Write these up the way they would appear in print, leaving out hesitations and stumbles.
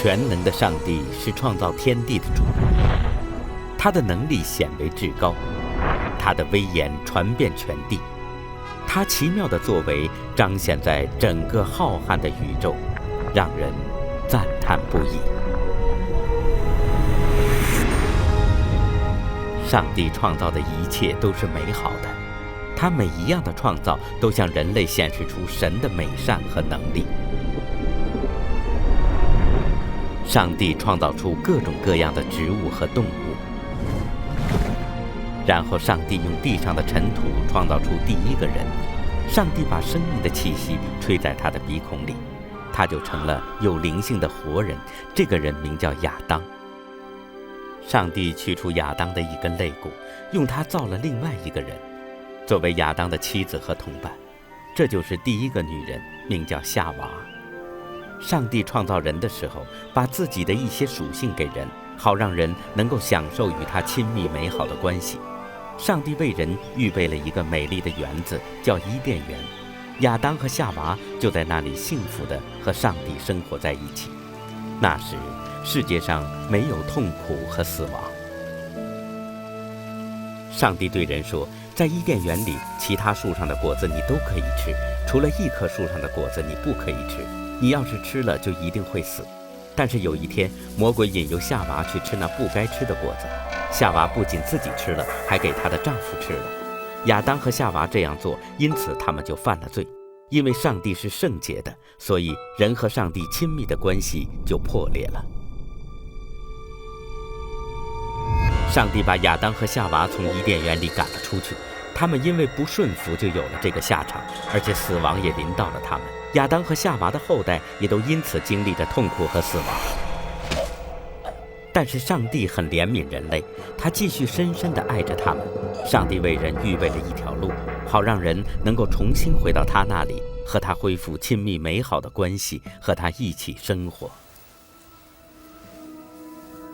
全能的上帝是创造天地的主，他的能力显为至高，他的威严传遍全地，他奇妙的作为彰显在整个浩瀚的宇宙，让人赞叹不已。上帝创造的一切都是美好的，他每一样的创造都向人类显示出神的美善和能力。上帝创造出各种各样的植物和动物，然后上帝用地上的尘土创造出第一个人，上帝把生命的气息吹在他的鼻孔里，他就成了有灵性的活人，这个人名叫亚当。上帝取出亚当的一根肋骨，用它造了另外一个人，作为亚当的妻子和同伴，这就是第一个女人，名叫夏娃。上帝创造人的时候，把自己的一些属性给人，好让人能够享受与他亲密美好的关系。上帝为人预备了一个美丽的园子，叫伊甸园，亚当和夏娃就在那里幸福地和上帝生活在一起。那时世界上没有痛苦和死亡。上帝对人说，在伊甸园里，其他树上的果子你都可以吃，除了一棵树上的果子你不可以吃，你要是吃了就一定会死。但是有一天，魔鬼引诱夏娃去吃那不该吃的果子，夏娃不仅自己吃了，还给她的丈夫吃了。亚当和夏娃这样做，因此他们就犯了罪。因为上帝是圣洁的，所以人和上帝亲密的关系就破裂了。上帝把亚当和夏娃从伊甸园里赶了出去，他们因为不顺服就有了这个下场，而且死亡也临到了他们。亚当和夏娃的后代也都因此经历着痛苦和死亡。但是上帝很怜悯人类，他继续深深地爱着他们。上帝为人预备了一条路，好让人能够重新回到他那里，和他恢复亲密美好的关系，和他一起生活。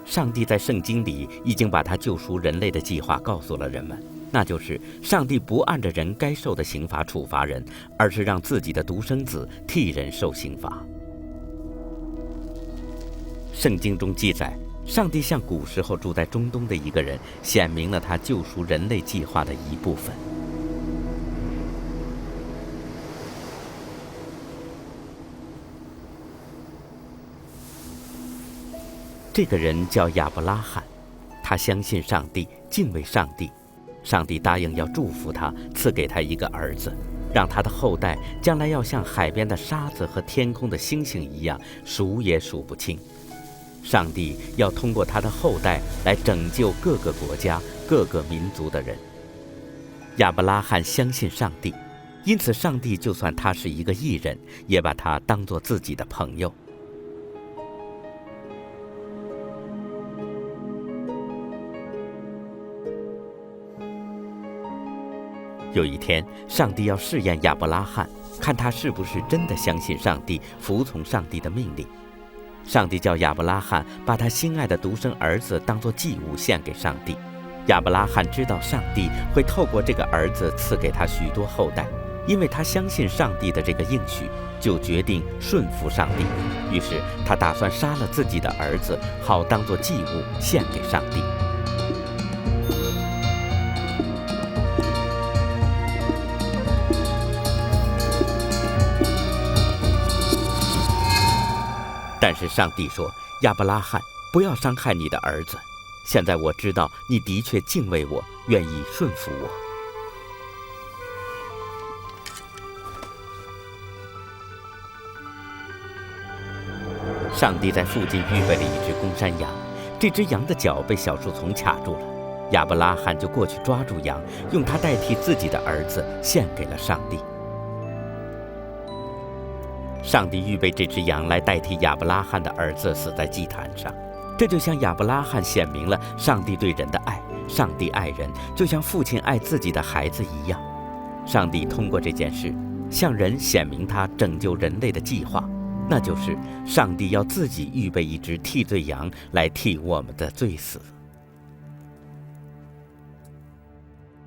上帝在圣经里已经把他救赎人类的计划告诉了人们，那就是上帝不按着人该受的刑罚处罚人，而是让自己的独生子替人受刑罚。圣经中记载，上帝向古时候住在中东的一个人显明了他救赎人类计划的一部分。这个人叫亚伯拉罕，他相信上帝，敬畏上帝。上帝答应要祝福他，赐给他一个儿子，让他的后代将来要像海边的沙子和天空的星星一样，数也数不清。上帝要通过他的后代来拯救各个国家、各个民族的人。亚伯拉罕相信上帝，因此上帝就算他是一个异人，也把他当作自己的朋友。有一天，上帝要试验亚伯拉罕，看他是不是真的相信上帝，服从上帝的命令。上帝叫亚伯拉罕把他心爱的独生儿子当作祭物献给上帝。亚伯拉罕知道上帝会透过这个儿子赐给他许多后代，因为他相信上帝的这个应许，就决定顺服上帝。于是他打算杀了自己的儿子，好当作祭物献给上帝。但是上帝说，亚伯拉罕，不要伤害你的儿子。现在我知道你的确敬畏我，愿意顺服我。上帝在附近预备了一只公山羊，这只羊的脚被小树丛卡住了，亚伯拉罕就过去抓住羊，用它代替自己的儿子献给了上帝。上帝预备这只羊来代替亚伯拉罕的儿子死在祭坛上，这就像亚伯拉罕显明了上帝对人的爱。上帝爱人，就像父亲爱自己的孩子一样。上帝通过这件事向人显明他拯救人类的计划，那就是上帝要自己预备一只替罪羊来替我们的罪死。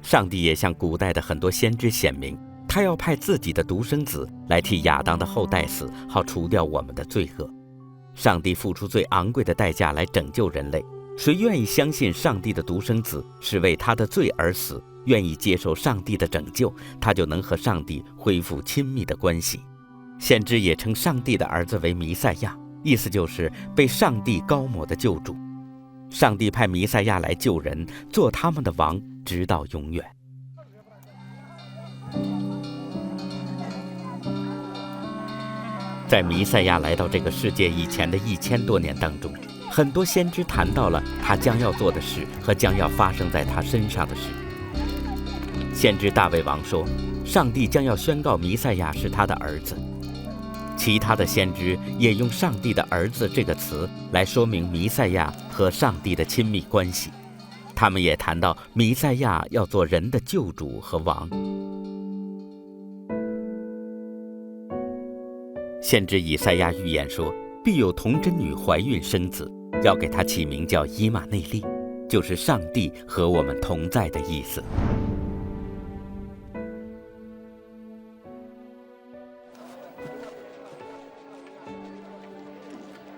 上帝也向古代的很多先知显明，他要派自己的独生子来替亚当的后代死，好除掉我们的罪恶。上帝付出最昂贵的代价来拯救人类，谁愿意相信上帝的独生子是为他的罪而死，愿意接受上帝的拯救，他就能和上帝恢复亲密的关系。先知也称上帝的儿子为弥赛亚，意思就是被上帝膏抹的救主。上帝派弥赛亚来救人，做他们的王，直到永远。在弥赛亚来到这个世界以前的1000多年当中，很多先知谈到了他将要做的事和将要发生在他身上的事。先知大卫王说，上帝将要宣告弥赛亚是他的儿子。其他的先知也用上帝的儿子这个词来说明弥赛亚和上帝的亲密关系。他们也谈到弥赛亚要做人的救主和王。先知以赛亚预言说，必有童贞女怀孕生子，要给他起名叫以马内利，就是上帝和我们同在的意思。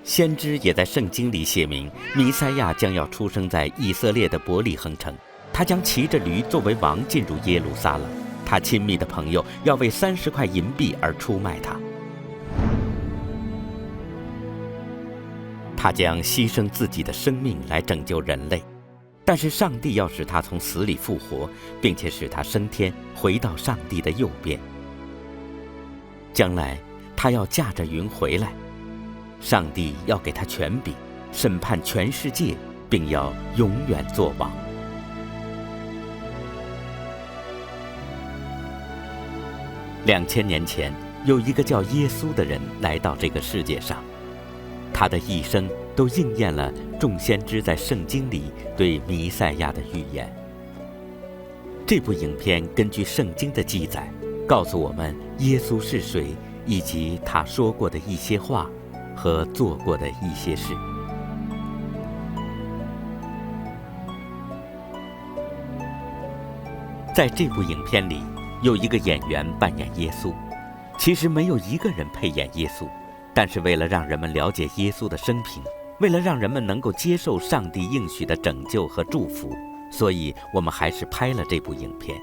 先知也在圣经里写明，弥赛亚将要出生在以色列的伯利恒城，他将骑着驴作为王进入耶路撒冷，他亲密的朋友要为30块银币而出卖他。他将牺牲自己的生命来拯救人类，但是上帝要使他从死里复活，并且使他升天，回到上帝的右边。将来他要驾着云回来，上帝要给他权柄，审判全世界，并要永远作王。2000年前，有一个叫耶稣的人来到这个世界上，他的一生都应验了众先知在圣经里对弥赛亚的预言。这部影片根据圣经的记载，告诉我们耶稣是谁，以及他说过的一些话和做过的一些事。在这部影片里，有一个演员扮演耶稣，其实没有一个人配演耶稣，但是为了让人们了解耶稣的生平，为了让人们能够接受上帝应许的拯救和祝福，所以我们还是拍了这部影片。